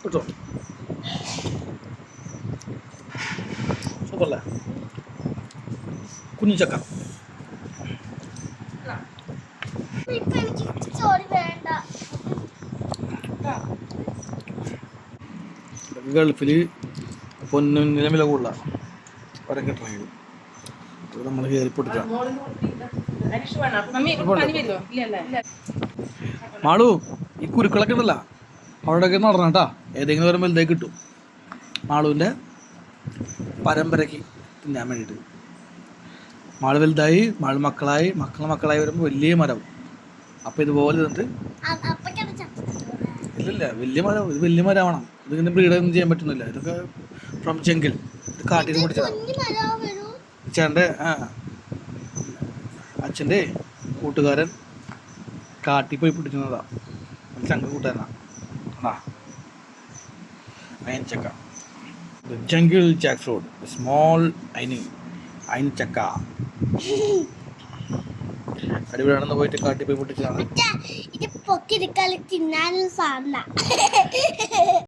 കേട്ടോ സൂപ്പറല്ലേ കുഞ്ഞിച്ചക്ക ഗൾഫിൽ പൊന്നിന് വില കൂടുതലാണ് ഒരൊക്കെ കിട്ടണമെങ്കിൽ അത് നമ്മൾ കയറി പൊട്ടിക്കാം. മാളു ഈ കുരുക്കളൊക്കെ ഉണ്ടല്ല അവിടെയൊക്കെ നടണം കേട്ടാ. ഏതെങ്കിലും ഒരു വലുതായി കിട്ടും മാളുവിൻ്റെ പരമ്പരയ്ക്ക് തിന്നാൻ വേണ്ടിയിട്ട്. മാള് വലുതായി മാള് മക്കളായി മക്കളായി വരുമ്പോൾ വലിയ മരം. അപ്പോൾ ഇതുപോലെ ഇരുന്നിട്ട് ഇല്ലില്ല വലിയ മരം, ഇത് വലിയ മരമാവണം. ഇതിങ്ങനെ ബ്രീഡൊന്നും ചെയ്യാൻ പറ്റുന്നില്ല. ഇതൊക്കെ ഫ്രം ജംഗിൾ, ഇത് കാട്ടിൽ നിന്ന് പിടിച്ചതാണ്. ചേട്ടൻ്റെ അച്ഛൻ്റെ കൂട്ടുകാരൻ കാട്ടിൽ പോയി പിടിക്കുന്നതാ. ചങ്ക കൂട്ടുകാരനാണ്. ആ അയൻ ചക്ക, ജംഗിൾ ജാക്ക് ഫ്രൂട്ട്, സ്മോൾ അയിൻ ചക്ക. അടിപൊളിയാണെന്ന് പോയിട്ട് കാട്ടിൽ പോയി പൊട്ടിച്ചതാണ്.